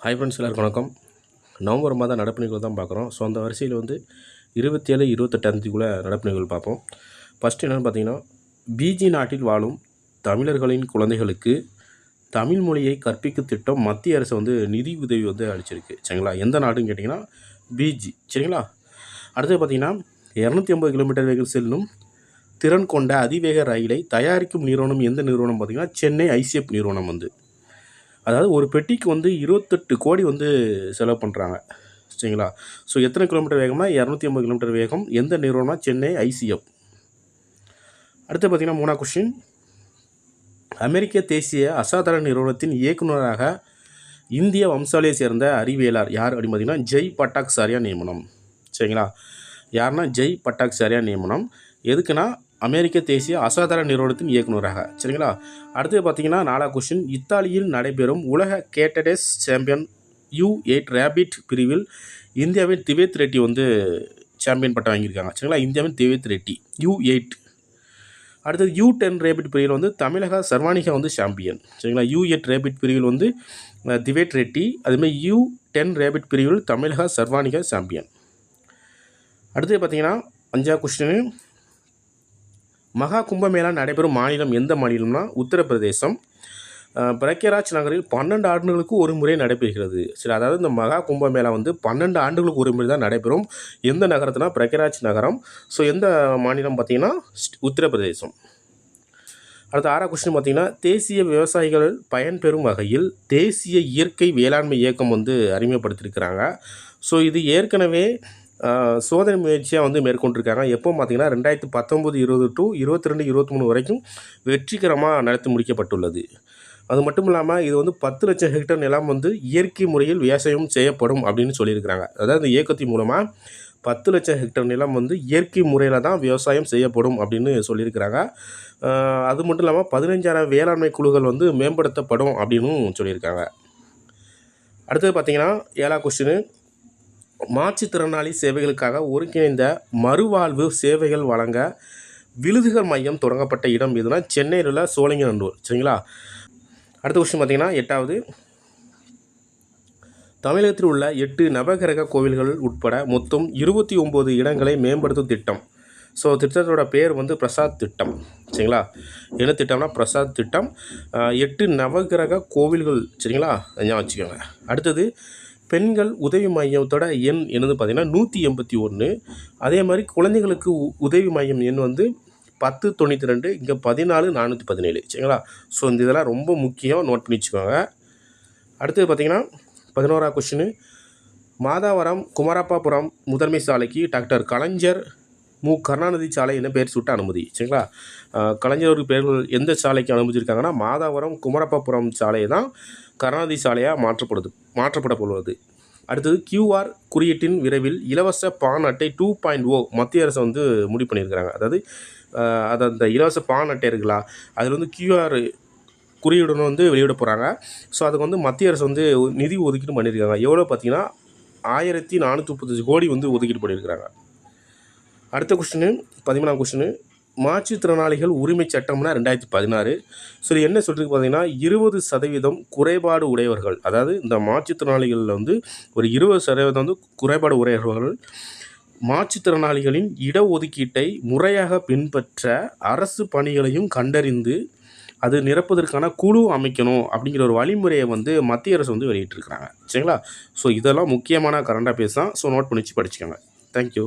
Hi friends, எல்லாருக்கும் வணக்கம். November மாதம் நடப்பு நிகழ்வு தான் பார்க்குறோம். ஸோ அந்த வரிசையில் 27, 28 நடப்பு நிகழ்வு பார்ப்போம். ஃபஸ்ட்டு என்னென்னு பார்த்தீங்கன்னா, பிஜி நாட்டில் வாழும் தமிழர்களின் குழந்தைகளுக்கு தமிழ் மொழியை கற்பிக்கும் திட்டம் மத்திய அரசு நிதி உதவி அளிச்சிருக்கு. சரிங்களா? எந்த நாடுன்னு கேட்டிங்கன்னா பிஜி. சரிங்களா? அடுத்தது பார்த்திங்கன்னா 250 கிலோமீட்டர் வேகம் செல்லும் திறன் கொண்ட அதிவேக ரயிலை தயாரிக்கும் நிறுவனம் எந்த நிறுவனம் பார்த்திங்கன்னா சென்னை ஐசிஎஃப் நிறுவனம். அதாவது ஒரு பெட்டிக்கு 28 கோடி செலவு பண்ணுறாங்க. சரிங்களா? ஸோ எத்தனை கிலோமீட்டர் வேகம்னா 250 கிலோமீட்டர் வேகம். எந்த நிறுவனம்னா சென்னை ஐசிஎஃப். அடுத்து பார்த்திங்கன்னா 3ஆம் கொஸ்டின், அமெரிக்க தேசிய அசாதாரண நிறுவனத்தின் இயக்குநராக இந்திய வம்சாவளியை சேர்ந்த அறிவியலார் யார் அப்படின்னு பார்த்திங்கன்னா ஜெய் பட்டாக்சாரியா நியமனம். சரிங்களா? யாருன்னா ஜெய் பட்டாக்சாரியா நியமனம். எதுக்குன்னா அமெரிக்க தேசிய அசாதாரண நிறுவனத்தின் இயக்குநராக. சரிங்களா? அடுத்து பார்த்தீங்கன்னா 4ஆம் கொஸ்டின், இத்தாலியில் நடைபெறும் உலக கேட்டடேஸ் சாம்பியன் U8 ரேபிட் பிரிவில் இந்தியாவின் திவேத் ரெட்டி சாம்பியன் பட்டம் வாங்கியிருக்காங்க. சரிங்களா? இந்தியாவின் திவேத் ரெட்டி U8. அடுத்தது U10 ரேபிட் பிரிவில் தமிழக சர்வானிகா சாம்பியன். சரிங்களா? U8 ரேபிட் பிரிவில் திவேத் ரெட்டி. அதுமாதிரி U10 ரேபிட் பிரிவில் தமிழக சர்வானிகா சாம்பியன். அடுத்து பார்த்தீங்கன்னா 5ஆம் கொஸ்டின், மகா கும்பமேளா நடைபெறும் மாநிலம் எந்த மாநிலம்னா உத்தரப்பிரதேசம். பிரக்யாராஜ் நகரில் 12 ஆண்டுகளுக்கு ஒரு முறை நடைபெறுகிறது. சரி, அதாவது இந்த மகா கும்பமேளா 12 ஆண்டுகளுக்கு ஒரு முறை தான் நடைபெறும். எந்த நகரத்துனா பிரக்யாராஜ் நகரம். ஸோ எந்த மாநிலம் பார்த்தீங்கன்னா உத்தரப்பிரதேசம். அடுத்த 6ஆம் கொஸ்டின் பார்த்தீங்கன்னா, தேசிய விவசாயிகள் பயன்பெறும் வகையில் தேசிய இயற்கை வேளாண்மை இயக்கம் அறிமுகப்படுத்தியிருக்கிறாங்க. ஸோ இது ஏற்கனவே சோதனை முயற்சியாக மேற்கொண்டிருக்காங்க. எப்போ பார்த்தீங்கன்னா 2019, 20 to 22, 23 வரைக்கும் வெற்றிகரமாக நடத்தி முடிக்கப்பட்டுள்ளது. அது மட்டும் இல்லாமல் இது 10 லட்சம் ஹெக்டர் நிலம் இயற்கை முறையில் விவசாயம் செய்யப்படும் அப்படின்னு சொல்லியிருக்கிறாங்க. அதாவது இந்த இயக்கத்தின் மூலமாக 10 லட்சம் ஹெக்டர் நிலம் இயற்கை முறையில் தான் விவசாயம் செய்யப்படும் அப்படின்னு சொல்லியிருக்கிறாங்க. அது மட்டும் இல்லாமல் 15,000 வேளாண்மை குழுக்கள் மேம்படுத்தப்படும் அப்படின்னு சொல்லியிருக்காங்க. அடுத்தது பார்த்தீங்கன்னா 7ஆம் கொஸ்டின், மாற்றுத்திறனாளி சேவைகளுக்காக ஒருங்கிணைந்த மறுவாழ்வு சேவைகள் வழங்க விழுதுகள் மையம் தொடங்கப்பட்ட இடம் எதுனா சென்னையில் உள்ள சோழிங்கநல்லூர். சரிங்களா? அடுத்த கொஸ்டின் பார்த்தீங்கன்னா 8வது, தமிழகத்தில் உள்ள 8 நவகிரக கோவில்கள் உட்பட மொத்தம் 29 இடங்களை மேம்படுத்தும் திட்டம். ஸோ திட்டத்தோட பேர் பிரசாத் திட்டம். சரிங்களா? என்ன திட்டம்னா பிரசாத் திட்டம். 8 நவகிரக கோவில்கள். சரிங்களா? ஞாபகம் வச்சுக்கோங்க. அடுத்தது, பெண்கள் உதவி மையத்தோட எண் என்னது பார்த்தீங்கன்னா 181. அதே மாதிரி குழந்தைகளுக்கு உதவி மையம் எண் 1092. இங்கே 14,417. சரிங்களா? ஸோ இந்த இதெல்லாம் ரொம்ப முக்கியம், நோட் பண்ணி வச்சுக்கோங்க. அடுத்தது பார்த்தீங்கன்னா 11ஆம் கொஸ்டின், மாதாவரம் குமரப்பாபுரம் முதன்மை சாலைக்கு டாக்டர் கலைஞர் மு கருணாநிதி சாலை என்ன பேர் சுட்ட அனுமதி. சரிங்களா? கலைஞருக்கு பேர்கள் எந்த சாலைக்கு அனுமதிச்சிருக்காங்கன்னா மாதாவரம் குமரப்பாபுரம் சாலையை தான் கருணாநிதி சாலையாக மாற்றப்பட போகிறது. அடுத்தது, QR குறியீட்டின் விரைவில் இலவச பான் அட்டை 2.0 மத்திய அரசு முடிவு பண்ணியிருக்கிறாங்க. அதாவது அந்த இலவச பான் அட்டை இருக்குல்ல, அதில் QR குறியீடுன்னு வெளியிட போகிறாங்க. ஸோ அதுக்கு மத்திய அரசு நிதி ஒதுக்கீடு பண்ணியிருக்காங்க. எவ்வளோ பார்த்தீங்கன்னா 1435 கோடி ஒதுக்கீடு பண்ணியிருக்கிறாங்க. அடுத்த கொஸ்டின் 13ஆம் கொஸ்டின், மாற்றுத்திறனாளிகள் உரிமை சட்டம்னா 2016. ஸோ என்ன சொல்லிட்டு பார்த்தீங்கன்னா 20% குறைபாடு உடையவர்கள், அதாவது இந்த மாற்றுத்திறனாளிகளில் ஒரு 20% குறைபாடு உடையவர்கள் மாற்றுத்திறனாளிகளின் இடஒதுக்கீட்டை முறையாக பின்பற்ற அரசு பணிகளையும் கண்டறிந்து அது நிரப்புவதற்கான குழு அமைக்கணும் அப்படிங்கிற ஒரு வழிமுறையை மத்திய அரசு வெளியிட்டிருக்கிறாங்க. சரிங்களா? ஸோ இதெல்லாம் முக்கியமான கரண்ட் அஃபேர்ஸ் தான். ஸோ நோட் பண்ணி வச்சு படிச்சுக்கோங்க. தேங்க்யூ.